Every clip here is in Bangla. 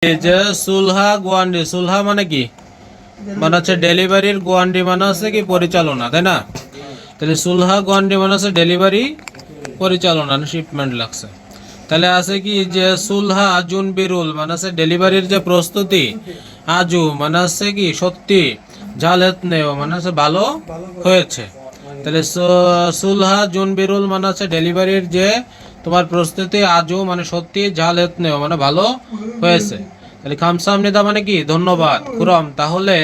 এই যে সুলহা গোয়ান্ডি, সুলহা মানে কি, মানে হচ্ছে ডেলিভারির, গোয়ান্ডি মানে হচ্ছে কি পরিচালনা, তাই না? তাহলে সুলহা গোয়ান্ডি মানে হচ্ছে ডেলিভারি পরিচালনা, শিপমেন্ট লাগছে। তাহলে আছে কি যে সুলহা জুন বিরুল মানে হচ্ছে ডেলিভারির যে প্রস্তুতি, আজু মানে হচ্ছে কি সত্যি, ঝালেত নেও মানে হচ্ছে ভালো হয়েছে। তাহলে সুলহা জুন বিরুল মানে হচ্ছে ডেলিভারির যে তোমার প্রস্তুতি আজু মানে সত্যি, ঝালেত নেও মানে ভালো হয়েছে। তাহলে খামসামনিদা মানে কি ধন্যবাদ, কুরম। তাহলে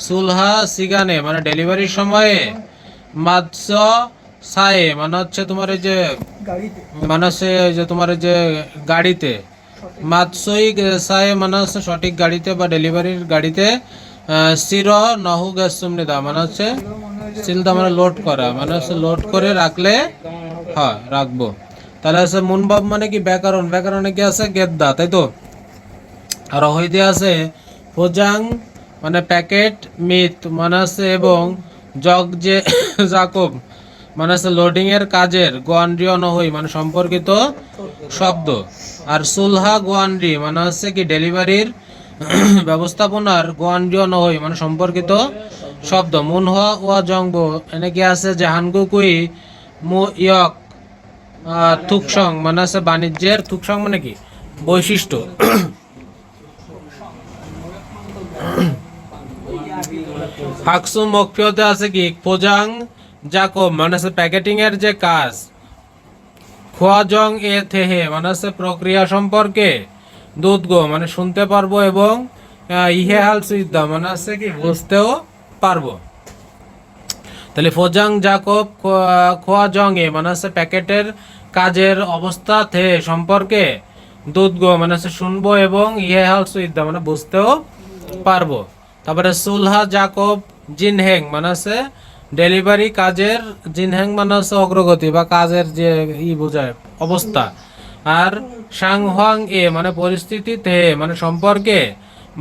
সুলহা সিগানে মানে ডেলিভারির সময়ে, মাৎস সায়ে মানে হচ্ছে তোমার এই যে, মানে হচ্ছে এই যে তোমার এই যে গাড়িতে, মাৎসই সায়ে মানে হচ্ছে সঠিক গাড়িতে বা ডেলিভারির গাড়িতে, সির নহু গ্যাসুমনিদা মানে হচ্ছে সিলদা মানে লোড করা, মানে হচ্ছে লোড করে রাখলে হয়, রাখবো। তাহলে হচ্ছে মুনবাব মানে কি ব্যাকরণ, ব্যাকরণে কি আছে গেদ্দা, তাই তো। আর হইতে আছে ফোজাং মানে প্যাকেট, মিত মানে আছে এবং জগ যে জাকব মানে আছে লোডিং এর কাজের, গোয়ান্ড্রিয় নহই মানে সম্পর্কিত শব্দ। আর সুলহা গোয়ান্ড্রি মানে হচ্ছে কি ডেলিভারির ব্যবস্থাপনার, গোয়ান্ড্রিয় নহই মানে সম্পর্কিত শব্দ। মুনহা ওয়া জংব এনে কি আছে যে হানগুকুই মু ইয়ক থুকসং মানে আছে বাণিজ্যের, থুকসং মানে কি বৈশিষ্ট্য। হাকসুম মকফিয়তে আছে কি ফোজাং জাকব মানে আছে প্যাকেটিং এর যে কাজ। খোয়াজং এ থেহে মানে আছে প্রক্রিয়া সম্পর্কে। দুধগো মানে শুনতে পারবো এবং ইহে হাল সুইদা মানে আছে কি বুঝতেও পারবো। তাহলে ফোজাং জাকব খোয়াজং এ মানে আছে প্যাকেটের কাজের অবস্থা থে সম্পর্কে। দুধগো মানে আছে শুনবো এবং ইহে হাল সুইদা মানে বুঝতেও পারবো। তারপরে সুলহা জাকব জিনহেং মানে আছে ডেলিভারি কাজের, জিনহেং মানে হচ্ছে অগ্রগতি বা কাজের যে বোঝায় অবস্থা। আর সাংহাং এ মানে পরিস্থিতিতে মানে সম্পর্কে।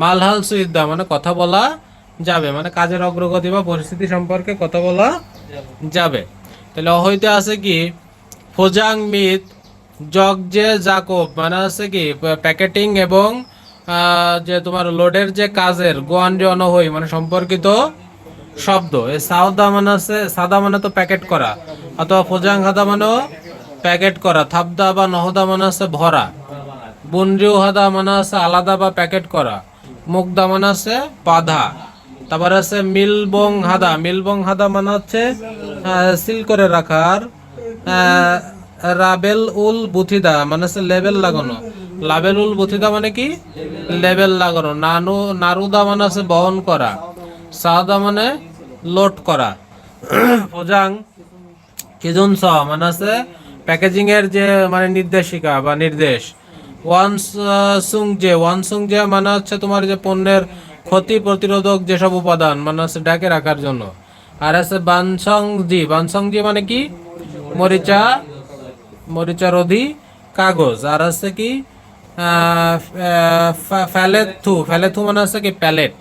মালহাল সুইদা মানে কথা বলা যাবে, মানে কাজের অগ্রগতি বা পরিস্থিতি সম্পর্কে কথা বলা যাবে। তাহলে অহৈতে আছে কি ফোজাং মিত জগ যে জাকব মানে আছে কি প্যাকেটিং এবং যে তোমার লোডের যে কাজের, গোয়ান্ডি অনহই মানে সম্পর্কিত শব্দ। এই সাউদা মানে আছে, সাদা মানে তো প্যাকেট করা, অথবা ফোজাং হাদা মানেও প্যাকেট করা। থাবদা বা নহদা মানে আছে ভরা। বুনরিউ হাদা মানে আছে আলাদা বা প্যাকেট করা। মুগদা মানে আছে বাধা। তারপর আছে মিলবং হাদা, মিলবং হাদা মানে হচ্ছে সিল করে রাখার। রাবেল উল বুথিদা মানে হচ্ছে লেবেল লাগানো। লাবেল উল বুথিদা মানে কি লেবেল লাগানো। নারুদা মানে আছে বহন করা। সাদা মানে লোড করা। ফোজাং কিজুন স মানে আছে প্যাকেজিং এর যে মানে নির্দেশিকা বা নির্দেশ। ওয়ান সুং যে মানে হচ্ছে তোমার যে পণ্যের ক্ষতি প্রতিরোধক যেসব উপাদান মানে হচ্ছে ডাকে রাখার জন্য। আর আছে বানসং জি, বানসং জি মানে কি মরিচা, মরিচারোধী কাগজ। আর আছে কি ফ্যালেথু, ফ্যালেথু মানে আছে কি প্যালেট।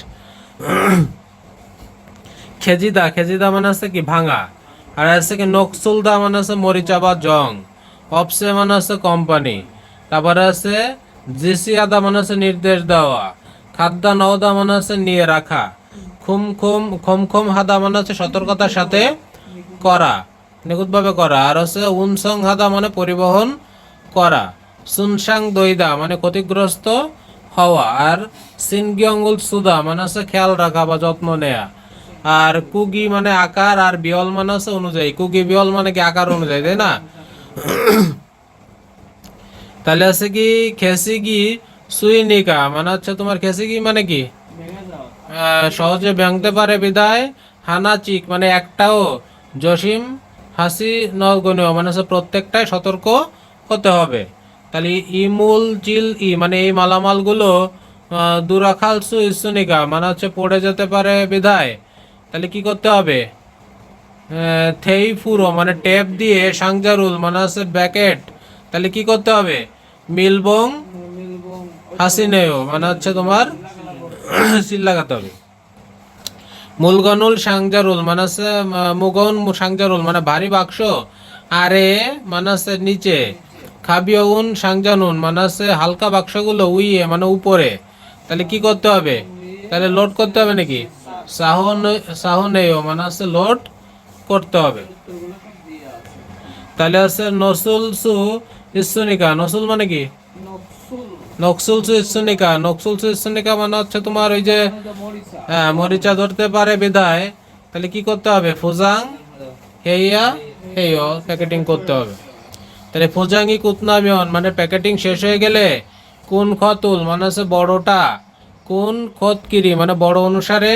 খেজিদা, খেজিদা মানে আছে কি ভাঙা। আর আছে কি নকসুলদা মানে আছে মরিচা বা জং। অপসে মানে আছে কোম্পানি। তারপরে আছে জিসিয়াদা মানে আছে নির্দেশ দেওয়া। খাদ্যা নওদা মানে আছে নিয়ে রাখা। খুম খুম খম খম হাদা মানে আছে সতর্কতার সাথে করা, নিখুঁতভাবে করা। আর হচ্ছে উনসং হাদা মানে পরিবহন করা। সুনসাং দইদা মানে ক্ষতিগ্রস্ত হওয়া। আর সিনগিয়ঙ্গুল সুদা মানে হচ্ছে খেয়াল রাখা বা যত্ন নেয়া। আর কুগি মানে আকার, আর বিয়ল মানে হচ্ছে অনুযায়ী। কুগি বিয়ল মানে কি আকার অনুযায়ী, তাই না? তাহলে আছে কি খেসিগি সুইনিকা মানে হচ্ছে তোমার খেসিগি মানে কি সহজে ভাঙতে পারে বিদায়। হানাচিক মানে একটাও। জসিম হাসি নগণীয় মানে হচ্ছে প্রত্যেকটাই সতর্ক হতে হবে। তাহলে ইমুল চিল মানে এই মালামালগুলো দুরাখাল সুইসুনিকা মানে হচ্ছে পড়ে যেতে পারে বিদায়। তাহলে কি করতে হবে? থেই ফুরো মানে টেপ দিয়ে, সাংজারুল মানে হচ্ছে ব্যাকেট। তাহলে কি করতে হবে? মিলবং হাসিনেও মানে হচ্ছে তোমার সিল লাগাতে হবে। মুলগনুল সাংজারুল মানে হচ্ছে মুগন সাংজারুল মানে ভারী বাক্স। আরে মানে হচ্ছে নিচে। খাবিয়উন সাংজানুন মানে হচ্ছে হালকা বাক্সগুলো উইয়ে মানে উপরে। তাহলে কি করতে হবে, তাহলে লোড করতে হবে নাকি, সাহনেও মানে হচ্ছে লোড করতে হবে। তাহলে হচ্ছে নসুল সু ইসুনিকা, নসুল মানে কি, নকসুল সু ইসুনিকা, নকসুল সু ইসুনিকা মানে হচ্ছে তোমার ওই যে হ্যাঁ মরিচা ধরতে পারে বিধায়, তাহলে কি করতে হবে, ফুজাং হেইয়া হেইও প্যাকেটিং করতে হবে। তাহলে ফুজাঙ্গি কুতনামিয়ন মানে প্যাকেটিং শেষ হয়ে গেলে কোন খতুল মানে হচ্ছে বড়টা, কোন খতকিরি মানে বড় অনুসারে,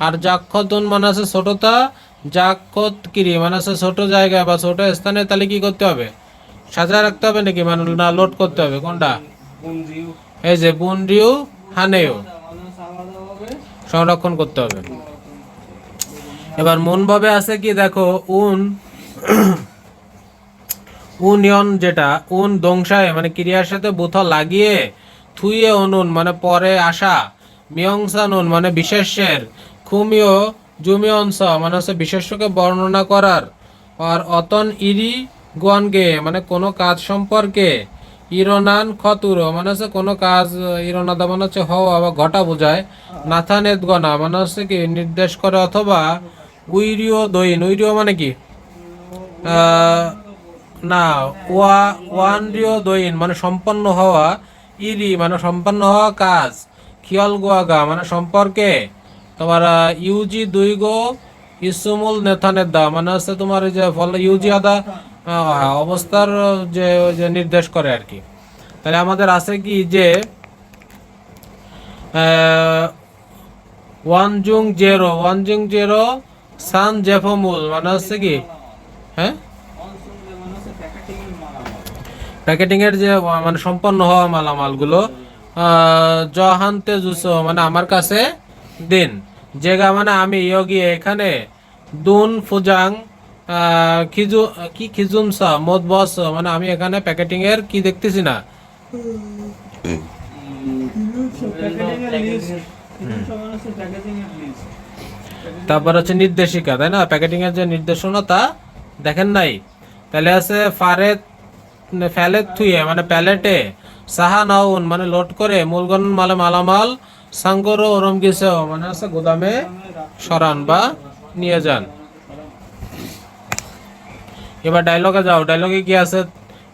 আর জাক্ষতুন মানে হচ্ছে ছোটতা, জাক্ষতকিরি মানে হচ্ছে ছোট জায়গায় বা ছোট স্থানে, তাহলে কি করতে হবে, সাজা রাখতে হবে নাকি, মানে না লোড করতে হবে কোনটা, এই যে বুনরিউ হানেও সংরক্ষণ করতে হবে। এবার মন ভাবে আছে কি দেখো, উনিয়ন যেটা উন দংশায় মানে ক্রিয়ার সাথে বুথ লাগিয়ে, থুইয়ে অনুন মানে পরে আসা, মিয়ংসানুন মানে বিশেষ্যের, খুমিও জুমিয়ংস মানে হচ্ছে বিশেষ্যকে বর্ণনা করার, আর অতন ইরি গুয়ানগে মানে কোনো কাজ সম্পর্কে, ইরনান খতুরো মানে হচ্ছে কোনো কাজ, ইরনাদা মানে হচ্ছে হওয়া বা ঘটা বোঝায়, নাথানেত গনা মানে হচ্ছে কি নির্দেশ করে, অথবা উইরিও দইন, উইরিও মানে কি না, ওয়ানরিও দইন মানে সম্পন্ন হওয়া, ইরি মানে সম্পন্ন হওয়া কাজ, খিয়ল গোয়াগা মানে সম্পর্কে, তোমার ইউজি দুই গো ইসুমুল নেথানের দা মানে হচ্ছে তোমার এই যে ফল ইউজি আদা অবস্থার যে ওই যে নির্দেশ করে আর কি। তাহলে আমাদের আছে কি যে ওয়ান জুং জেরো সান জেফমুল মানে হচ্ছে কি, হ্যাঁ প্যাকেটিং এর যে মানে সম্পন্ন হওয়া মালামালগুলো, জহান্তে জুসো মানে আমার কাছে দিন, যেগা মানে আমি ইয়োগি এখানে, দুন ফুজাং খিজু কি খিজুমসা মদ বস মানে আমি এখানে প্যাকেটিং এর কি দেখতেছি না, তারপর হচ্ছে নির্দেশিকা, তাই না, প্যাকেটিং এর যে নির্দেশনা তা দেখেন নাই। তাহলে আছে ফ্যালেট থুয়ে মানে প্যালেটে, সাহা নাউন মানে লোড করে, মূলগণ মালে মালামাল, সাঙ্গর ওরম গেছে মানে আছে গোদামে সরান বা নিয়ে যান। এবার ডায়লগে যাও, ডায়লগে কি আছে,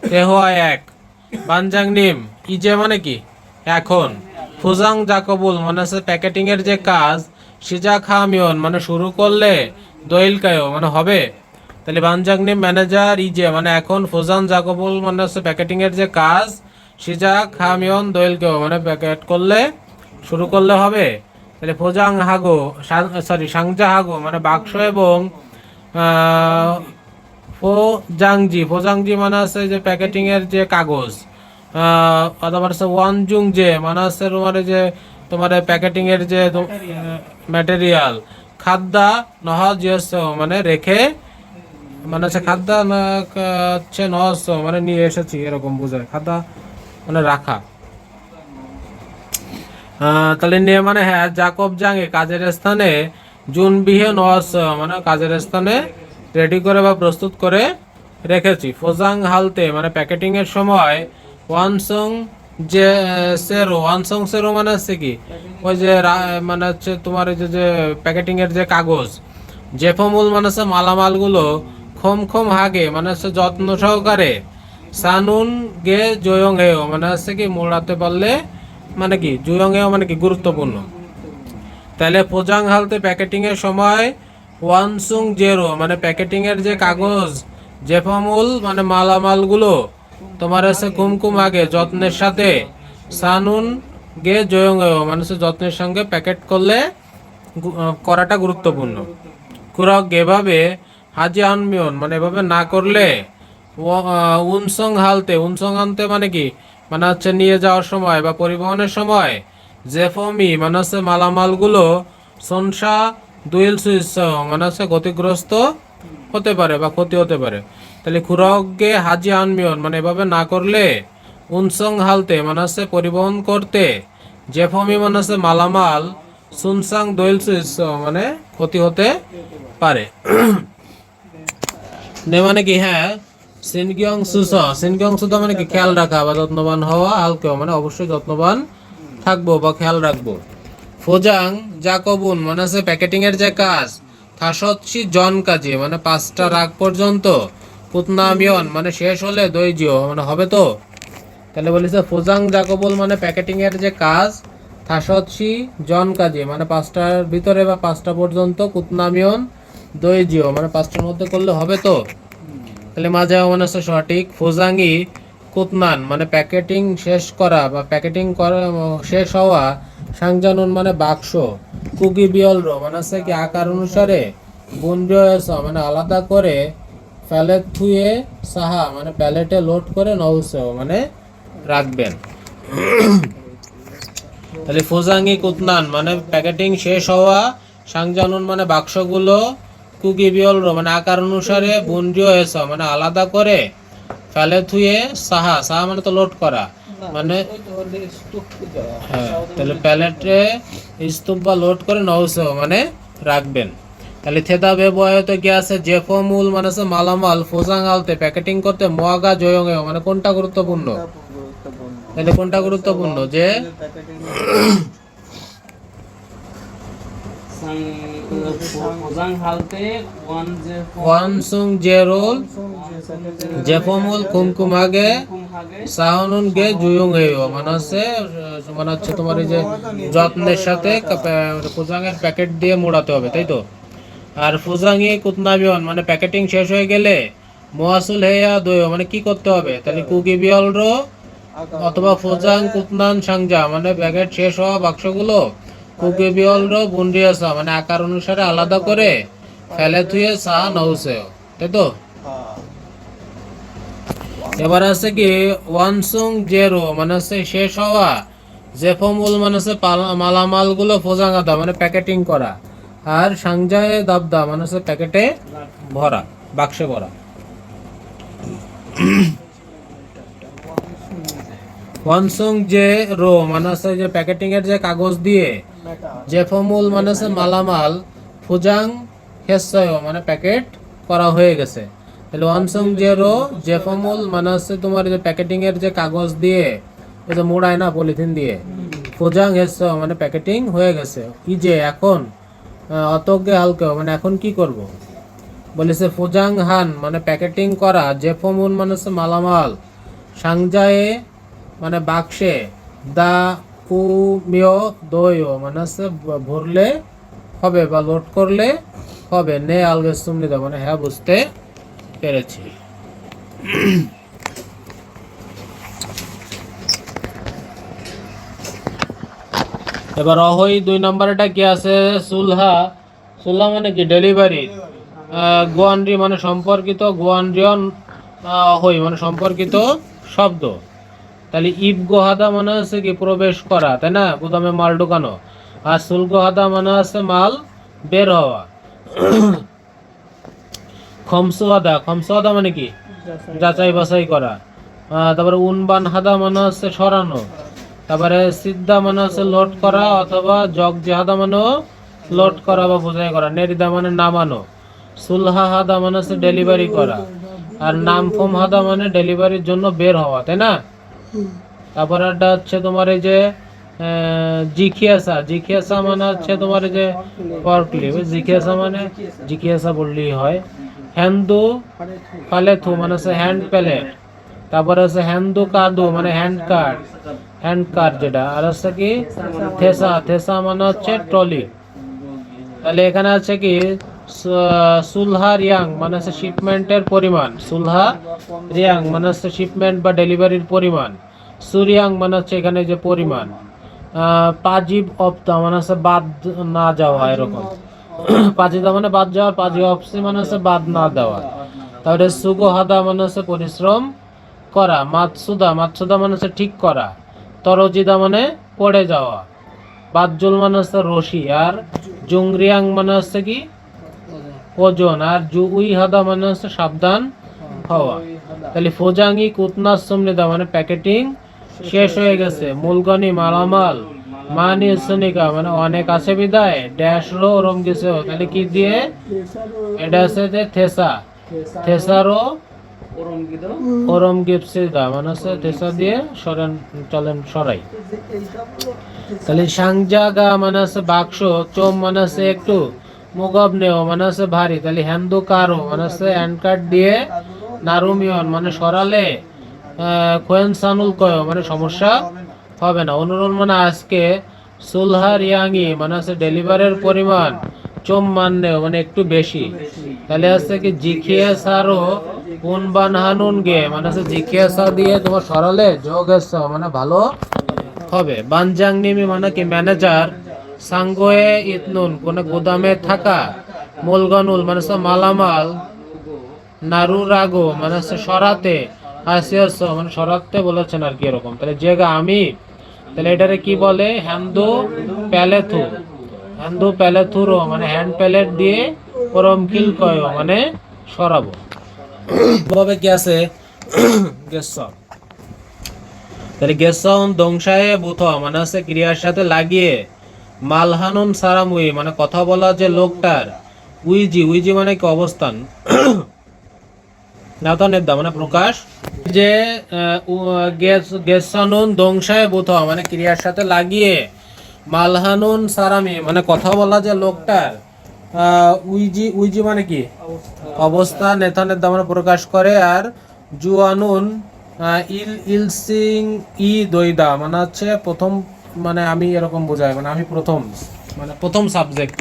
তেহোয়া এক, বানজাং নিম ইজে মানে কি এখন, ফুজাং জাকবুল মানে আছে প্যাকেটিং এর যে কাজ, সিজা খামিয়ন মানে শুরু করলে, দইল কায়ো মানে হবে। তাহলে বানজাং নিম ম্যানেজার ইজে মানে এখন, ফুজাং জাকবুল মানে হচ্ছে প্যাকেটিং এর যে কাজ, সিজা খামিয়ন দইল কায়ো মানে প্যাকেট করলে শুরু করলে হবে। তাহলে ফোজাং হাগো সাংজা হাগো মানে বাক্স এবং ফোজাংজি মানে আছে যে প্যাকেটিং এর যে কাগজ, অথবা হচ্ছে ওয়ানজুং যে মানে হচ্ছে তোমার যে তোমার প্যাকেটিং এর যে ম্যাটেরিয়াল, খাদ্যা নহজ মানে রেখে মানে হচ্ছে খাদ্যা হচ্ছে নহজ মানে নিয়ে এসেছি এরকম বোঝায়, খাদ্যা মানে রাখা। তাহলে নিয়ে মানে হ্যাঁ জাকব জাঙ্গে কাজের স্থানে, জুন বিহে নহজ মানে কাজের স্থানে রেডি করে বা প্রস্তুত করে রেখেছি। ফোজাং হালতে মানে প্যাকেটিং এর সময়, ওয়ানসং সেরো মানে হচ্ছে কি ওই যে মানে হচ্ছে তোমার এই যে প্যাকেটিং এর যে কাগজ, জেফমুল মানে হচ্ছে মালামালগুলো, খম খম হাগে মানে হচ্ছে যত্ন সহকারে, সানুন গে জয়ং হেও মানে হচ্ছে কি মোড়াতে পারলে মানে কি, জুয়ং হেও মানে কি গুরুত্বপূর্ণ। তাহলে ফোজাং হালতে প্যাকেটিং এর সময়, ওয়ানসুং জেরো মানে প্যাকেটিং এর যে কাগজ, জেফামুল মানে মালামালগুলো তোমার হচ্ছে কুমকুম আগে যত্নের সাথে, সানুন গে জয়ং মানে হচ্ছে যত্নের সঙ্গে প্যাকেট করলে করাটা গুরুত্বপূর্ণ। কুরক এভাবে হাজি আনমিয়ন মানে এভাবে না করলে, উনসং হালতে উনসং আনতে মানে কি মানে হচ্ছে নিয়ে যাওয়ার সময় বা পরিবহনের সময়, জেফমি মানে হচ্ছে মালামালগুলো, সনসা দুইল সুইস মানে হচ্ছে ক্ষতিগ্রস্ত হতে পারে বা ক্ষতি হতে পারে। তাহলে খুরগে হাজি আনমিয়ন মানে এভাবে না করলে, উনসং হালতে মানে হচ্ছে পরিবহন করতে, জেফমি মানে হচ্ছে মালামাল, সুনসাং দোয়েল সুইস মানে ক্ষতি হতে পারে। নে মানে কি হ্যাঁ, সিনকিয়ং সুস মানে কি খেয়াল রাখা বা যত্নবান হওয়া, হালকেও মানে অবশ্যই যত্নবান থাকবো বা খেয়াল রাখবো। ফোজাং জাকবুন মানে হচ্ছে প্যাকেটিং এর যে কাজ, থাসচ্ছি জন কাজে মানে 5টার আগ পর্যন্ত, কুতনামিয়ন মানে শেষ হলে দৈজিও মানে হবে তো। তাহলে বলেছে ফোজাং জাকবুল মানে প্যাকেটিং এর যে কাজ, থাসচ্ছি জন কাজে মানে 5টার ভিতরে বা 5টা পর্যন্ত, কুতনামিয়ন দৈজিও মানে 5টার মধ্যে করলে হবে তো। তাহলে মাঝে মানে হচ্ছে সঠিক। ফোজাঙ্গি কুতনান মানে প্যাকেটিং শেষ করা বা প্যাকেটিং করা শেষ হওয়া, সাংজানুন মানে বাক্স, কুকি বিয়লরো মানে হচ্ছে কি আকার অনুসারে, বুন্ডিয়স মানে আলাদা করে, প্যালেট থুয়ে সাহা মানে প্যালেটে লোড করে, নৌসেও মানে রাখবেন। তাহলে ফোজাঙ্গি কুতনান মানে প্যাকেটিং শেষ হওয়া, সাংজানুন মানে বাক্সগুলো, কুকি বিয়লরো মানে আকার অনুসারে, বুন্ডিও এস মানে আলাদা করে, ফেলে থুয়ে সাহা, সাহা মানে তো লোড করা মানে, হ্যাঁ তাহলে প্যালেটে স্তূপ বা লোড করে নৌসেও মানে রাখবেন। তাহলে থেদা ব্যবহৃত কি আছে, জেফমুল মানে হচ্ছে মালামাল, ফোজাং আলতে প্যাকেটিং করতে, মোয়াগা জয়ঙ্গেও মানে কোনটা গুরুত্বপূর্ণ, তাহলে কোনটা গুরুত্বপূর্ণ যে ওয়ানসুং জেরোল জেফমুল কুমকুমাগে সাহনুন গে জুয়ুং হেও মানে হচ্ছে তোমার এই যে যত্নের সাথে ফুজাঙের প্যাকেট দিয়ে মোড়াতে হবে, তাই তো। আর ফুজাঙি কুতনাবিয়ন মানে প্যাকেটিং শেষ হয়ে গেলে, মোয়াসুল হেয়া দইও মানে কি করতে হবে, তাহলে কুকি বিয়লরো অথবা ফোজাং কুতনান সাংজা মানে প্যাকেট শেষ হওয়া বাক্সগুলো, কুকি বিয়লরো বুন্ডিয়াসা মানে আকার অনুসারে আলাদা করে, ফেলে থুয়ে সা নৌসেও, তাই তো। এবার আছে কি ওয়ানসুং জেরো মানে হচ্ছে শেষ হওয়া, জেফমুল মানে হচ্ছে মালামাল গুলো ফোজাঙাদা মানে প্যাকেটিং করা, আর সাংজায়ে দাবদা মানে হচ্ছে প্যাকেটে ভরা, বাক্সে ভরা। ওয়ানসুং যে রো মানে হচ্ছে যে প্যাকেটিং এর যে কাগজ দিয়ে, জেফমুল মানে হচ্ছে মালামাল, ফুজাং হেসয় মানে প্যাকেট করা হয়ে গেছে। তাহলে ওয়ানসং জেরো জেফমুল মানে হচ্ছে তোমার যে প্যাকেটিং এর যে কাগজ দিয়ে, এই যে মোড়ায় না পলিথিন দিয়ে, ফুজাং হেসয় মানে প্যাকেটিং হয়ে গেছে। কি যে এখন অতজ্ঞে হালকা মানে এখন কি করব, বলেছে ফুজাং হান মানে প্যাকেটিং করা, জেফমুল মানে হচ্ছে মালামাল, সাংজায়ে মানে বাক্সে, দা কু মিও দইও মানে হচ্ছে ভরলে হবে বা লোড করলে হবে, নে আলগেস তুমি দাও মানে হ্যাঁ বুঝতে পেরেছি। এবার অহই 2 নম্বরটা কি আছে, সুলহা, সুলহা মানে কি ডেলিভারি, গোয়ান্ডি মানে সম্পর্কিত, গোয়ান্ডিয়ন অহই মানে সম্পর্কিত শব্দ। তাহলে ইব গোহাদা মানে হচ্ছে কি প্রবেশ করা, তাই না, গুদামে মাল ঢোকানো। আর সুলগোহাদা মানে হচ্ছে মাল বের হওয়া। খমসুয়াদা, খমসুয়াদা মানে কি যাচাই বাছাই করা। তারপরে উনবান হাদা মানে হচ্ছে সরানো। তারপরে সিদ্ধা মানে হচ্ছে লোড করা, অথবা জগ জেহাদা মানেও লোড করা বা বোঝাই করা। নেরিদা মানে নামানো। সুলহা হাদা মানে হচ্ছে ডেলিভারি করা। আর নামফম হাদা মানে ডেলিভারির জন্য বের হওয়া, তাই না। তারপরে একটা হচ্ছে তোমার এই যে জিখিয়াসা, জিখিয়াসা মানে হচ্ছে তোমার এই যে ফর্কলিফট, জিখিয়াসা মানে জিখিয়াসা বললেই হয়। হ্যান্ডু পালেথু মানে হচ্ছে হ্যান্ড প্যালেট। তারপরে হচ্ছে হ্যান্ডু কাদু মানে হ্যান্ড কার্ড, হ্যান্ড কার্ড যেটা। আর হচ্ছে কি থেসা, থেসা মানে হচ্ছে ট্রলি। তাহলে এখানে আছে কি সুলহা রিয়াং মানে হচ্ছে শিপমেন্টের পরিমাণ, সুলহা রিয়াং মানে হচ্ছে শিপমেন্ট বা ডেলিভারির পরিমাণ। সুরিয়াং মানে হচ্ছে এখানে যে পরিমাণ। পাজিব অপ্তা মানে হচ্ছে বাদ না যাওয়া, এরকম। পাজিদা মানে বাদ যাওয়া, পাজি অপসি মানে হচ্ছে বাদ না দেওয়া। তারপরে সুগোহাদা মানে হচ্ছে পরিশ্রম করা। মাতসুদা, মাতসুদা মানে হচ্ছে ঠিক করা। তরজিদা মানে পড়ে যাওয়া। বাদজুল মানে হচ্ছে রশি। আর জুংরিয়াং মানে হচ্ছে কি ওজন। আর জুই হাদা মানে হচ্ছে সাবধান হওয়া। তাহলে ফোজাঙ্গি কুতনাস সমৃদা মানে প্যাকেটিং শেষ হয়ে গেছে। মূলগনি মালামাল মানি সনিকা মানে অনেক আছে বিদায়, ড্যাশ রো রম গেছে। তাহলে কি দিয়ে, এটা আছে যে থেসা, থেসারো ওরম গিপসিদা মানে হচ্ছে তেসা দিয়ে সরেন চলেন সরাই। তাহলে সাংজাগা মানে হচ্ছে বাক্স, চোম মানে হচ্ছে একটু, মুগবনেও মানে হচ্ছে ভারী, তাহলে হ্যান্দু কারো মানে হচ্ছে হ্যান্ডকাট দিয়ে, নারুমিয়ন মানে সরালে, কোয়েন সানুল কয় মানে সমস্যা হবে না। অনুরোধ মানে আজকে সুলহার ইয়াঙ্গি মানে হচ্ছে ডেলিভারের পরিমাণ, চোম মাননেও মানে একটু বেশি, তাহলে হচ্ছে কি জিখিয়ে সারো উনবান হানুন গে মানে হচ্ছে জিখিয়ে সা দিয়ে তোমার সরালে যোগ মানে ভালো হবে। বানজাং নিমি মানে কি ম্যানেজার, সাঙ্গোয়ে ইতনুন কোন গোদামে থাকা, মোলগানুল মানে হচ্ছে মালামাল, নারু রাগো মানে হচ্ছে সরাতে, আসিয়াস মানে সরাতে বলেছেন আর কি এরকম। তাহলে জেগা আমি, তাহলে এটারে কি বলে, হ্যান্দু প্যালেথু, হ্যান্দু প্যালেথুরো মানে হ্যান্ড প্যালেট দিয়ে, ওরম কিল কয় মানে সরাবো। ভাবে কি আছে গেছ, তাহলে গেসন দংশায়ে বুথ মানে হচ্ছে ক্রিয়ার সাথে লাগিয়ে, মালহানুন সারামুই মানে কথা বলা যে লোকটার, উইজি উইজি মানে কি অবস্থান, নাতানের দা মানে প্রকাশ, যে গেসানুন দংশায়ে বুথ মানে ক্রিয়ার সাথে লাগিয়ে, মালহানুন সারামি মানে কথা বলা যে লোকটার, উইজি উইজি মানে কি অবস্থা, নেতানের দা মানে প্রকাশ করে। আর জুয়ানুন ইল ইলসিং ই দইদা মানে হচ্ছে প্রথম, মানে আমি এরকম বোঝাই মানে আমি প্রথম, মানে প্রথম সাবজেক্ট।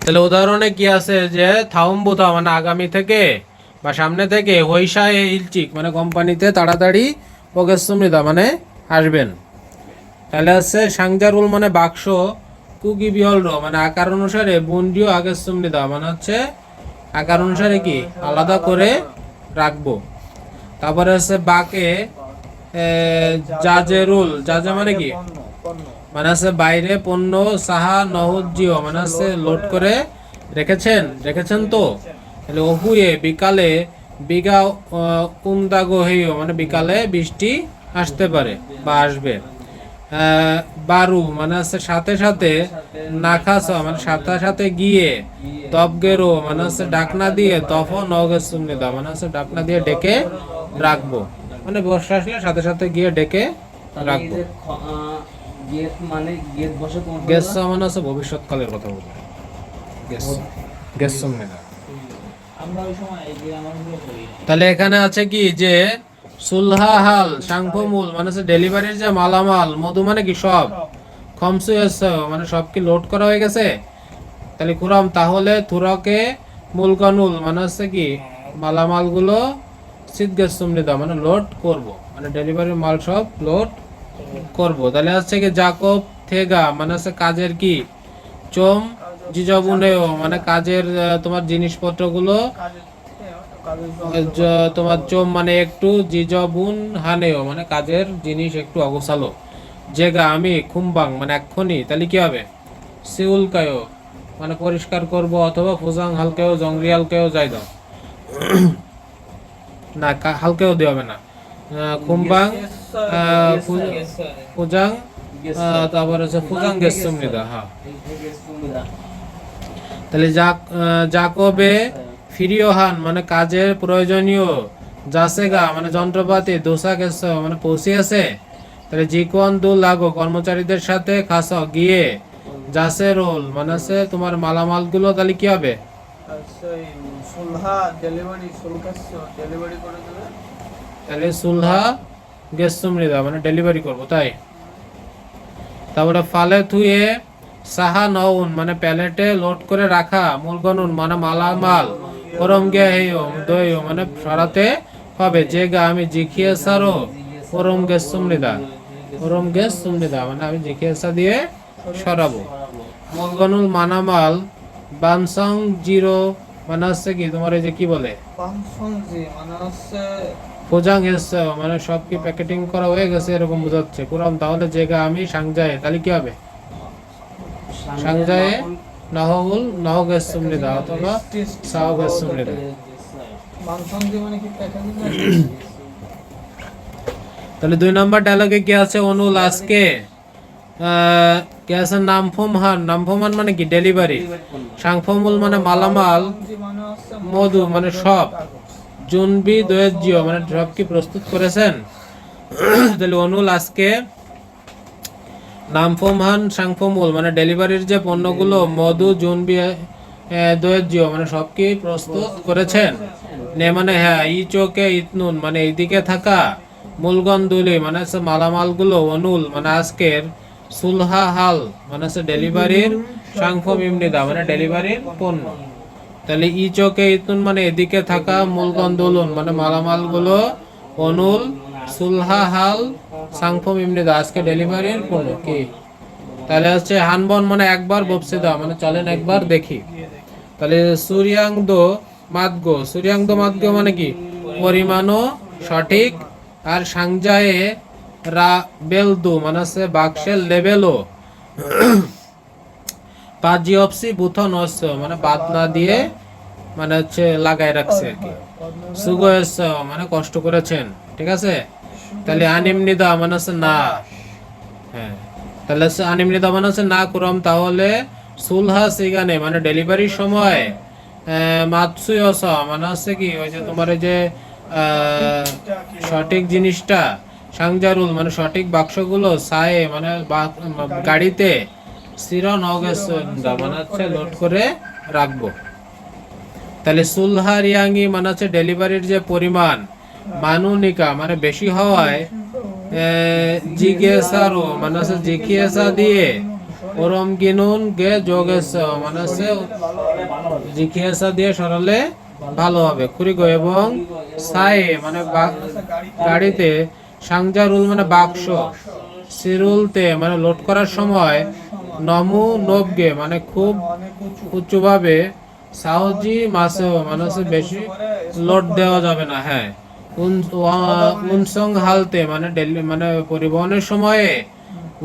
তাহলে উদাহরণে কি আছে যে থাউম বোথা মানে আগামী থেকে বা সামনে থেকে, হইসায় ইলচিক মানে কোম্পানিতে তাড়াতাড়ি, ওগেসুমৃদা মানে আসবেন। তাহলে হচ্ছে সাংজারুল মানে বাক্স, কুকি বিহল মানে আকার অনুসারে, বন্ডিও আগেসুমৃদা মানে হচ্ছে আকার অনুসারে কি আলাদা করে রাখবো। তারপরে হচ্ছে বাকে জাজেরুল, জাজে মানে কি মানে হচ্ছে বাইরে পণ্য, সাহা নহজিও মানে হচ্ছে লোড করে রেখেছেন তো। তাহলে ওহুয়ে বিকালে, বিগা উন্দাগো হেইও মানে বিকালে বৃষ্টি আসতে পারে বা আসবে। বারু মানে হচ্ছে সাথে সাথে, নাখাসা মানে সাথে সাথে গিয়ে, তবগেরো মানে হচ্ছে ডাকনা দিয়ে, তফ নগেসুমনিদা মানে হচ্ছে ডাকনা দিয়ে ডেকে রাখবো, মানে বর্ষা আসলে সাথে সাথে গিয়ে ডেকে রাখবো। গেসা মানে হচ্ছে ভবিষ্যৎকালের কথা বলবো, গেসুমনিদা। তাহলে এখানে আছে কি যে সুলহাহাল সাংফমুল মানে হচ্ছে ডেলিভারির যে মালামাল, মধু মানে কি সব, খমসু মানে সব কি লোড করা হয়ে গেছে। তাহলে কুরাম তাহলে থুরাকে মুলকানুল মানে হচ্ছে কি মালামালগুলো, সিদ্ধেসুমনিদা মানে লোড করব, মানে ডেলিভারির মাল সব লোড করব। তাহলে হচ্ছে কি জাকব থেগা মানে হচ্ছে কাজের কি, চোম জিজবুনেও মানে কাজের তোমার জিনিসপত্রগুলো, তোমার চোম মানে একটু, জিজবুন হানেও মানে কাজের জিনিস একটু অগোছালো, জেগা আমি খুমবাং মানে এক্ষুনি, তাহলে কি হবে সিউল কায়ো মানে পরিষ্কার করব, অথবা ফুজাং হালকেও জংরিয়ালকেও যাই দাও না হালকেও দেওয়া হবে না, খুমবাং ফুজাং, তারপর হচ্ছে ফুজাং গেসুমনিদা। হ্যাঁ, তাহলে জাকবে ফিরিওহান মানে কাজের প্রয়োজনীয়, জাসেগা মানে যন্ত্রপাতি, দোসা গেছ মানে পৌঁছিয়েছে। তাহলে জিকন দু লাগো কর্মচারীদের সাথে খাস গিয়ে, জাসে রোল মানে হচ্ছে তোমার মালামালগুলো, তাহলে কি হবে তাহলে সুলহা গেসুমরিদা মানে ডেলিভারি করবো, তাই। তারপরে ফালে থুয়ে সাহা নউন মানে প্যালেটে লোড করে রাখা, মূলগনুন মানে মালামাল, ওরম গে হেও দইও মানে সরাতে হবে, যে গা আমি জিখিয়ে সারো ওরম গেসুমরিদা, ওরম গেসুমরিদা মানে আমি জিখিয়ে সা দিয়ে সরাবো। মূলগনুল মানামাল, বানসং জিরো মানে হচ্ছে কি তোমার এই যে কি বলে ফোজাং এসছে মানে সব কি প্যাকেটিং করা হয়ে গেছে এরকম বোঝাচ্ছে পুরাম। তাহলে জায়গা আমি সাংজায়ে, তাহলে কি হবে সাংজায়ে নহউল নহগেসুমনিদা অথবা সাওগেসুমনিদা। তাহলে 2 নম্বর ডায়লগে কি আছে, অনুল আজকে কি আছে নামফোমান মানে কি ডেলিভারি, সাংফমুল মানে মালামাল, মধু মানে সব, জুনবি দোয়েজিও মানে সব কি প্রস্তুত করেছেন। তাহলে অনুল আজকে নামফোমান সাংফমুল মানে ডেলিভারির যে পণ্যগুলো মধু জুনবি দোয়েজিও মানে সব কি প্রস্তুত করেছেন। নে মানে হ্যাঁ, ই চোখে ইতনুন মানে এইদিকে থাকা, মূলগন্ধুলি মানে হচ্ছে মালামালগুলো, অনুল মানে আজকের, সুলহা হাল মানে হচ্ছে ডেলিভারির, সাংফম ইমনিদা মানে ডেলিভারির পণ্য। তাহলে ই চোখে ইতনুন মানে এদিকে থাকা, মূলগন্ধুলুন মানে মালামালগুলো, অনুল, সুলহা হাল, সাংফম ইমনিদা আজকে ডেলিভারির পণ্য কি। তাহলে হচ্ছে হানবন মানে একবার, বপসিদা মানে চলেন একবার দেখি। তাহলে সূর্যাঙ্গ মাদগো মানে কি পরিমাণও সঠিক, আর সাংজায়ে রা বেলদু মানে হচ্ছে বাক্সের লেভেলও, পাজিঅপসি বুথন হচ্ছে মানে বাদ না দিয়ে মানে হচ্ছে লাগাই রাখছে আর কি। সুগোয়েস মানে কষ্ট করেছেন, ঠিক আছে। তাহলে আনিমনিদা মানে হচ্ছে না, হ্যাঁ, তাহলে আনিমনিদা মানে হচ্ছে না করম, তাহলে সুলহা সিগানে মানে ডেলিভারির সময়, মাতসুয়সা মানে হচ্ছে কি ওই যে তোমার এই যে সঠিক জিনিসটা, সাংজারুল মানে সঠিক বাক্সগুলো, সায়ে মানে গাড়িতে, সিরন অগেসা মানে হচ্ছে লোড করে রাখবো। তাহলে সুলহা রিয়াঙ্গি মানে হচ্ছে ডেলিভারির যে পরিমাণ, মানুনিকা মানে বেশি হওয়ায়, জিজ্ঞাসারও মানে হচ্ছে জিজ্ঞাসা দিয়ে, ওরম কিনুন গে যোগেশ মানে হচ্ছে জিজ্ঞাসা দিয়ে সরালে ভালো হবে খুরিগো, এবং সায়ে মানে গাড়িতে, সাংজারুল মানে বাক্স, সিরুলতে মানে লোড করার সময়, নমু নবগে মানে খুব উচ্চভাবে, সাহজি মাসেও মানে হচ্ছে বেশি লোড দেওয়া যাবে না, হ্যাঁ, উনসং হালতে মানে মানে পরিবহনের সময়ে,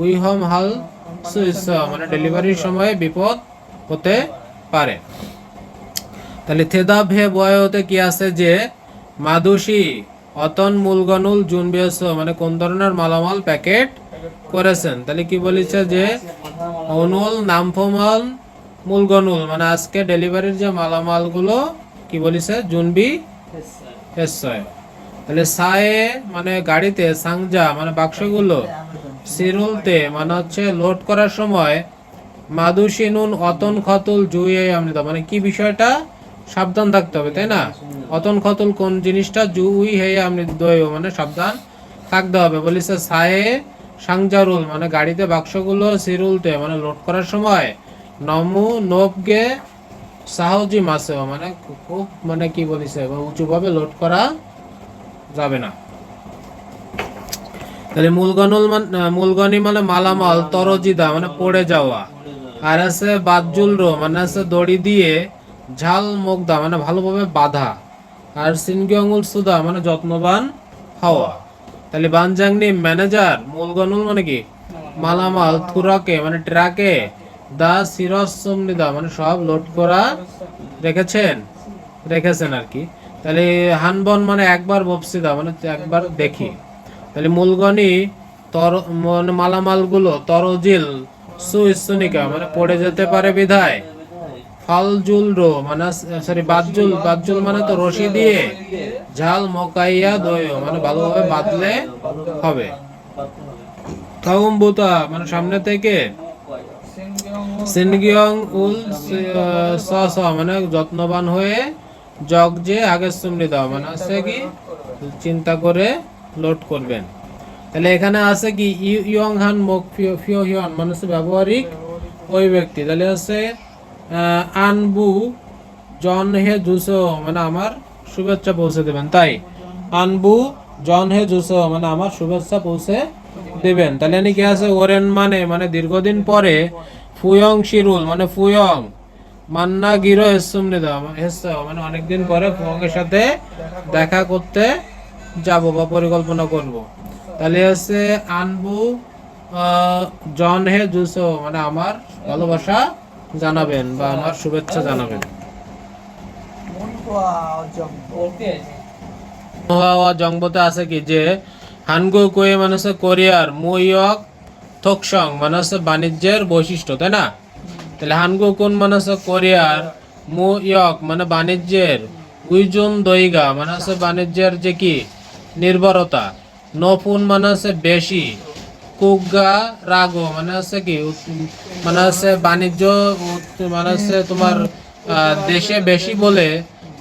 উইহম হাল মানে ডেলিভারির সময়ে বিপদ হতে পারে। তাহলে থেদা ভে বয়তে কি আছে যে মাদুসি অতন মূলগনুল জুনবিয়স মানে কোন ধরনের মালামাল প্যাকেট করেছেন। তাহলে কি বলেছে যে অনুল নামফমাল মূলগনুল মানে আজকে ডেলিভারির যে মালামালগুলো কি বলেছে জুনবি এসয়। তাহলে সায়ে মানে গাড়িতে, সাংজা মানে বাক্সগুলো, সিরুলতে মানে হচ্ছে লোড করার সময়, মাদুসিনুন অতন খতুল জুয়ে আমৃত মানে কি বিষয়টা সাবধান থাকতে হবে, তাই না। অতন খতুল কোন জিনিসটা, জুই হে আমৃত দয় মানে সাবধান থাকতে হবে। বলিছে সায়ে সাংজারুল মানে গাড়িতে বাক্সগুলো, সিরুলতে মানে লোড করার সময়, নমু নোবগে সাহজি মাসে মানে খুব মানে কি বলিছে উঁচুভাবে লোড করা যাবে না। তাহলে মূলগনি মানে মালামাল, তরজিদা মানে পড়ে যাওয়া, আর আছে বাদজুলরো মানে আছে দড়ি দিয়ে, ঝাল মুগদা মানে ভালোভাবে বাঁধা, আর সিনগিয়ঙ্গুল সুদা মানে যত্নবান হওয়া। তাহলে বানজাংনি ম্যানেজার, মূলগনুল মানে কি মালামাল, থুরাকে মানে ট্রাকে, দা সিরসুমনিদা মানে সব লোড করা রেখেছেন আর কি। তাহলে হানবন মানে একবার, বপসিদা মানে একবার দেখি। তাহলে মূলগনি মানে মালামালগুলো, তরজিল সুইসুনিকা মানে পড়ে যেতে পারে বিধায়, ফালজুল রো মানে সরি বাদজুল মানে তো রশি দিয়ে, ঝাল মকাইয়া দয় মানে ভালোভাবে বাঁধলে হবে। তাউম্বুতা মানে সামনে থেকে, সিনগিয়ং উল স মানে যত্নবান হয়ে, জগ যে আগে সুমনি দাও মানে আছে কি চিন্তা করে লোড করবেন। তাহলে এখানে আছে কি ইয়ং হান মোক ফিও হিয়ন মানে হচ্ছে ব্যবহারিক ওই ব্যক্তি। তাহলে আছে আনবু জন হে জুসো মানে আমার শুভেচ্ছা পৌঁছে দেবেন, তাই আনবু জন হে জুসো মানে আমার শুভেচ্ছা পৌঁছে দেবেন। তাহলে কি আছে ওরেন মানে মানে দীর্ঘদিন পরে, ফুয়ং শিরুল মানে ফুয়ং, মান্না গিরো এসুমনি দাও মানে অনেকদিন পরে ফুয়ং এর সাথে দেখা করতে যাব বা পরিকল্পনা করব। তাহলে হচ্ছে আনবু জন হে জুসো মানে আমার ভালোবাসা জানাবেন বা আমার শুভেচ্ছা জানাবেন। জংবতে আছে কি যে হানগো কোয়ে মানে হচ্ছে কোরিয়ার, মুইয়ক থকসং মানে হচ্ছে বাণিজ্যের বৈশিষ্ট্য, তাই না? তাহলে হানগুকুন মানে হচ্ছে কোরিয়ার, মু ইয়ক মানে বাণিজ্যের, উইজুন দইগা মানে হচ্ছে বাণিজ্যের যে কি নির্ভরতা, নফুন মানে হচ্ছে বেশি, কুগা রাগো মানে হচ্ছে কি মানে হচ্ছে বাণিজ্য মানে হচ্ছে তোমার দেশে বেশি বলে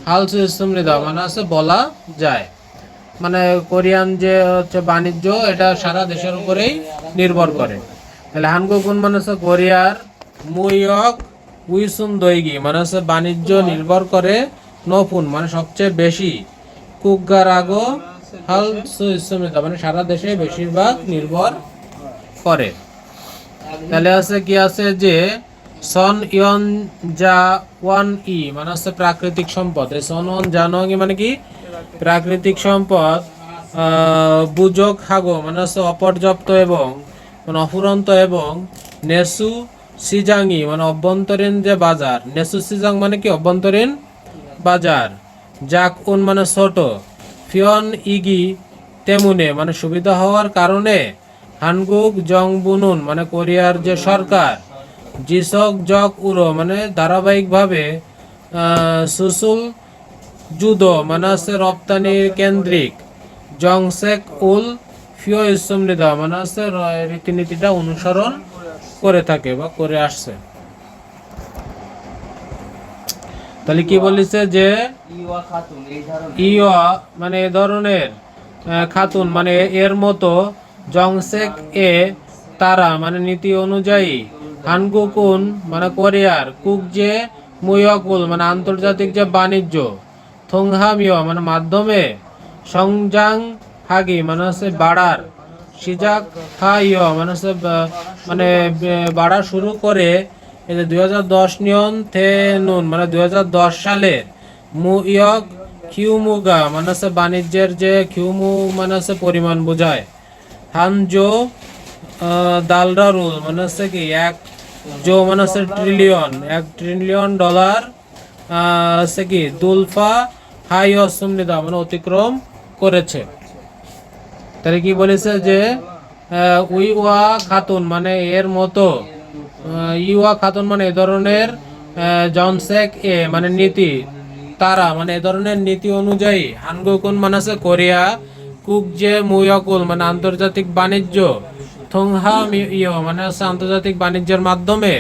হালসু সমৃদ্ধ মানে হচ্ছে বলা যায়। মানে কোরিয়ান যে হচ্ছে বাণিজ্য এটা সারা দেশের উপরেই নির্ভর করে। তাহলে হানগুকুন মানে হচ্ছে কোরিয়ার, মুইয়ক উইসুম দইগি মানে হচ্ছে বাণিজ্য নির্ভর করে, নফুন মানে সবচেয়ে বেশি, কুগারাগো হাল সুইসমিতা মানে সারা দেশে বেশিরভাগ নির্ভর করে। তাহলে আছে কি আছে যে সন ইয়ন জা ওয়ান ই মানে হচ্ছে প্রাকৃতিক সম্পদ। এই সন ওয়ান জানোয়াং মানে কি প্রাকৃতিক সম্পদ, বুজক হাগো মানে হচ্ছে অপর্যাপ্ত এবং মানে অফুরন্ত, এবং নেসু সিজাংই মানে অভ্যন্তরীণ যে বাজার, নেসু সিজাং মানে কি অভ্যন্তরীণ বাজার, জাক উন মানে ছোট, ফিয়ন ইগি তেমুনে মানে সুবিধা হওয়ার কারণে, হানগুক জং বুনুন মানে কোরিয়ার যে সরকার, জিসক জক উরো মানে ধারাবাহিকভাবে, সুসুল জুদো মানে হচ্ছে রপ্তানি কেন্দ্রিক, জংসেক উল ফিও ইসমৃদ্ধ মানে হচ্ছে রীতিনীতিটা অনুসরণ করে থাকে বা করে আসছে। তাহলে কি বলেছে যে ইয়া মানে এ ধরনের, খাতুন মানে এর মতো, জংসেক এ তারা মানে নীতি অনুযায়ী, হানগুকুন মানে কোরিয়ার, কুকজে মুয়কুল মানে আন্তর্জাতিক যে বাণিজ্য, থংহামিও মানে মাধ্যমে, সংজাং হাগি মানে হচ্ছে বাড়ার, সিজাক হাইয় মানে হচ্ছে মানে বাড়া শুরু করে। এই যে 2010 নিয়ন থে নুন মানে 2010 সালের, মু ইয়ক কিউমুগা মানে হচ্ছে বাণিজ্যের যে কিউমু মানে হচ্ছে পরিমাণ বোঝায়, হানজো দালরা রুল মানে হচ্ছে কি এক জো মানে হচ্ছে ট্রিলিয়ন, $1 ট্রিলিয়ন হচ্ছে কি দুলফা হাই অসমৃদ্ধা মানে অতিক্রম করেছে। তাহলে কি বলেছে যে উইওয়া খাতুন মানে এর মতো, ইউয়া খাতুন মানে এ ধরনের, জনসেক এ মানে নীতি, তারা মানে এ ধরনের নীতি অনুযায়ী, হানগুকুন মানে আছে কোরিয়া, কুকজে মুয়াকুল মানে আন্তর্জাতিক বাণিজ্য, থংহা ইয় মানে হচ্ছে আন্তর্জাতিক বাণিজ্যের মাধ্যমে,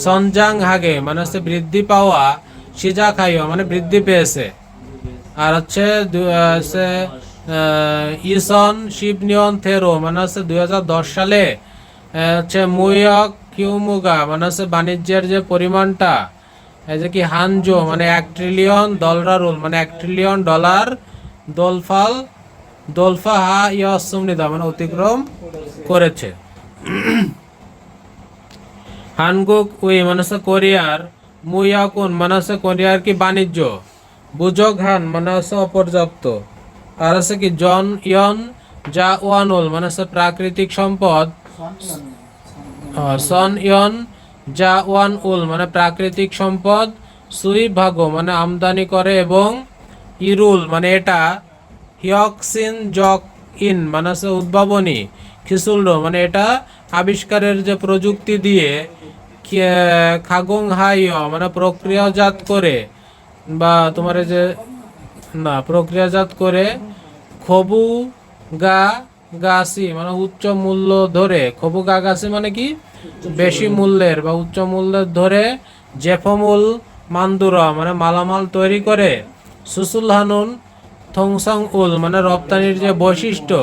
সনজাং হাগে মানে হচ্ছে বৃদ্ধি পাওয়া, সিজা খাইও মানে বৃদ্ধি পেয়েছে। আর হচ্ছে ইসন শিবনিয়ন থেরো মানে হচ্ছে 2010 সালে হচ্ছে মুয়ক কিউমুগা মানে হচ্ছে বাণিজ্যের যে পরিমাণটা, এই যে কি হানজো মানে $1 ট্রিলিয়ন মানে $1 ট্রিলিয়ন, দোলফাল দোলফা হা ইয়সুমনিদা মানে অতিক্রম করেছে। হানগুক উই মানে হচ্ছে কোরিয়ার, মুয়াকুন মানে হচ্ছে কোরিয়ার কি বাণিজ্য, বুজক হান মানে হচ্ছে অপর্যাপ্ত, আর আছে কি জন ইয়ন যা ওয়ানুল মানে হচ্ছে প্রাকৃতিক সম্পদ, সন ইয়ন যা ওয়ান উল মানে প্রাকৃতিক সম্পদ, সুই ভাগো মানে আমদানি করে, এবং ইরুল মানে এটা, হিয়ক্সিন জক ইন মানে হচ্ছে উদ্ভাবনী, খিসুল্ডো মানে এটা আবিষ্কারের যে প্রযুক্তি দিয়ে, খাগং হাইয় মানে প্রক্রিয়াজাত করে, বা তোমার যে না প্রক্রিয়াজাত করে, খবু গা গাছি মানে উচ্চ মূল্য ধরে, খবু গা গাছি মানে কি বেশি মূল্যের বা উচ্চ মূল্যের ধরে, জেফমুল মান্দুরা মানে মালামাল তৈরি করে, সুসুল হানুন থংসাং উল মানে রপ্তানির যে বৈশিষ্ট্য,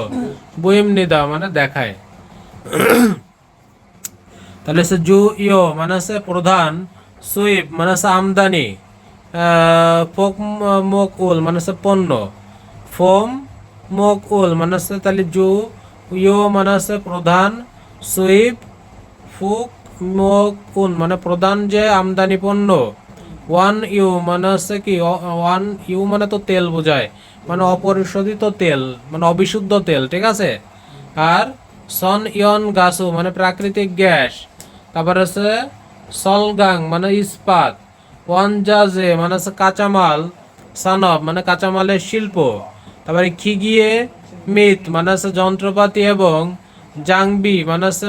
বুইম নিদা মানে দেখায়। তাহলে সে জু ইয় মানে হচ্ছে প্রধান, সুইপ মানে হচ্ছে আমদানি, ফোক মোক উল মানে হচ্ছে পণ্য, ফোম মোক উল মানে হচ্ছে তাহলে জু ইয় মানে হচ্ছে প্রধান, সুইপ ফুক মোক উল মানে প্রধান যে আমদানি পণ্য, ওয়ান ইউ মানে হচ্ছে কি ওয়ান ইউ মানে তো তেল বোঝায়, মানে অপরিশোধিত তেল মানে অবিশুদ্ধ তেল, ঠিক আছে। আর সন ইয়ন গাছু মানে প্রাকৃতিক গ্যাস, তারপর হচ্ছে সলগাং মানে ইস্পাত, ওয়ানজাজে মানে হচ্ছে কাঁচামাল, সানব মানে কাঁচামালের শিল্প, তারপরে খিগিয়ে মিত মানে হচ্ছে যন্ত্রপাতি, এবং জাংবি মানে হচ্ছে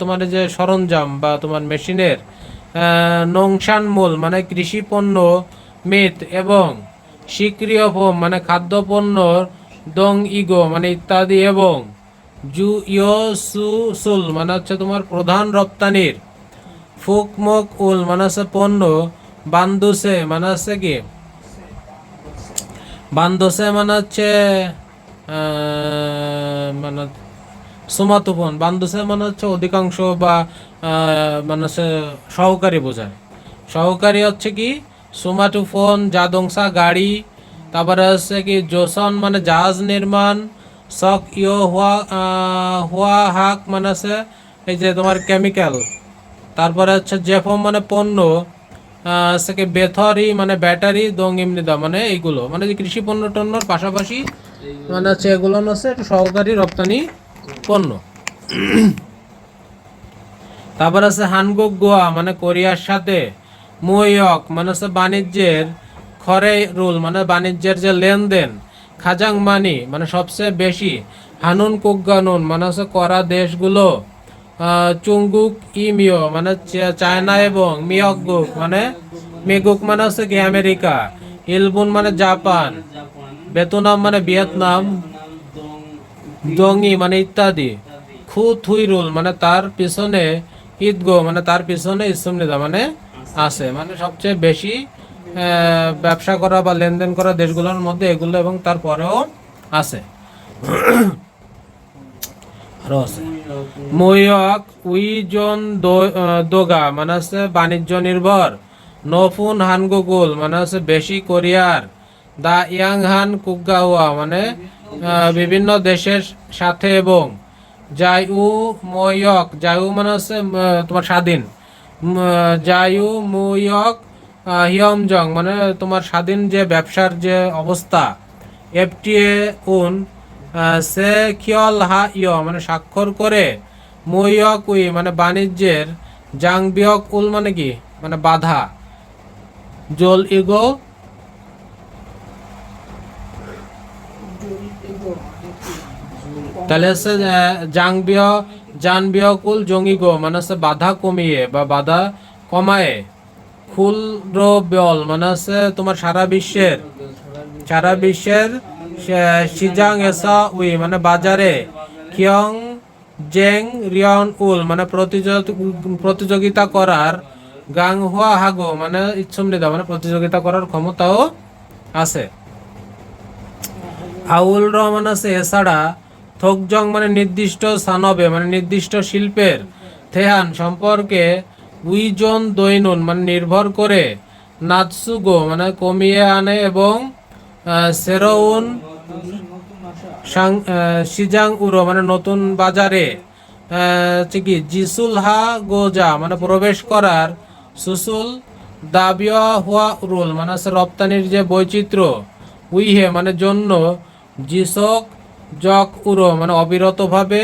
তোমার এই যে সরঞ্জাম বা তোমার মেশিনের, নংশান মূল মানে কৃষি পণ্য, মেদ এবং স্বীক্রিয় ফোম মানে খাদ্য পণ্য, দং ইগো মানে ইত্যাদি, এবং জু ইয় সু সুল মানে হচ্ছে তোমার প্রধান রপ্তানির, ফুকমুক উল মানে হচ্ছে পণ্য, বান্দুসে মানে হচ্ছে কি, বান্দোসে মানে হচ্ছে মানে সুমাতুফোন, বান্দোসে মানে হচ্ছে অধিকাংশ বা মানে হচ্ছে সহকারী বোঝায়। সহকারী হচ্ছে কি সুমাটুফোন, জাদংসা গাড়ি, তারপরে হচ্ছে কি জোসন মানে জাহাজ নির্মাণ, সক ইয় হুয়া হুয়া হাক মানে হচ্ছে এই যে তোমার কেমিক্যাল, তারপরে হচ্ছে জেফম মানে পণ্য, সেকে বেথরি মানে ব্যাটারি, দং ইমনিদা মানে এইগুলো মানে যে কৃষি পণ্য টন্যর পাশাপাশি মানে হচ্ছে এগুলো হচ্ছে একটু সহকারী রপ্তানি পণ্য। তারপর আছে হানগুক গোয়া মানে কোরিয়ার সাথে, মুইয়ক মানে হচ্ছে বাণিজ্যের, খরে রুল মানে বাণিজ্যের যে লেনদেন, খাজাং মানি মানে সবচেয়ে বেশি, হানুন কুকগানুন মানে হচ্ছে করা দেশগুলো, চুংগুক ইমিও মানে চায়না, এবং মিয়কগুক মানে মেগুক মানে হচ্ছে কি আমেরিকা, ইলবুন মানে জাপান, বেতনাম মানে ভিয়েতনাম, দঙ্গি মানে ইত্যাদি, খু থুইরুল মানে তার পিছনে, ঈদগো মানে তার পিছনে, ইসুমনিদা মানে আছে, মানে সবচেয়ে বেশি ব্যবসা করা বা লেনদেন করা দেশগুলোর মধ্যে এগুলো, এবং তারপরেও আছে, আরো আছে। ময়ক উইজন দোগা মানে হচ্ছে বাণিজ্য নির্ভর, নফুন হানগুগুল মানে হচ্ছে বেশি কোরিয়ার, দা ইয়াং হান কুগাওয়া মানে বিভিন্ন দেশের সাথে, এবং জায়ু ময়ক, জায়ু মানে হচ্ছে তোমার স্বাধীন, জায়ু মুয়ক হিয়মজং মানে তোমার স্বাধীন যে ব্যবসার যে অবস্থা, এফটিএ উন সে খিয়ল হা ইয় মানে স্বাক্ষর করে, মুয়ক উই মানে বাণিজ্যের, জাংবিয়ক উল মানে কি মানে বাধা, জল ইগো তাহলে হচ্ছে জানবিয় কুল জঙ্গিগো মানে হচ্ছে বাধা কমিয়ে বা বাধা কমায়, ক্ষুদ্র বল মানে হচ্ছে তোমার সারা বিশ্বের সিজাং এসা উই মানে বাজারে, কিয়ং জেং রিয়ন উল মানে প্রতিযোগিতা করার, গাং হুয়া হাগো মানে ইচ্ছুমনিদা মানে প্রতিযোগিতা করার ক্ষমতাও আছে। আউল রহমান আছে এছাড়া, থোকজং মানে নির্দিষ্ট স্থানবে মানে নির্দিষ্ট শিল্পের, থেহান সম্পর্কে, উইজন দৈনুন মানে নির্ভর করে, নাৎসুগো মানে কমিয়ে আনে, এবং সেরউন সিজাং উরো মানে নতুন বাজারে, কি জিসুল হা গোজা মানে প্রবেশ করার, সুসুল দাবিয়া হুয়া রুল মানে হচ্ছে রপ্তানির যে বৈচিত্র্য, উইহে মানে জন্য, জিসক জক উরো মানে অবিরতভাবে,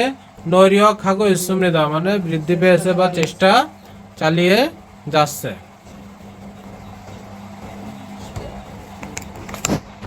নৈরিয় খাগো ইসুমৃদা মানে বৃদ্ধি পেয়েছে বা চেষ্টা চালিয়ে যাচ্ছে।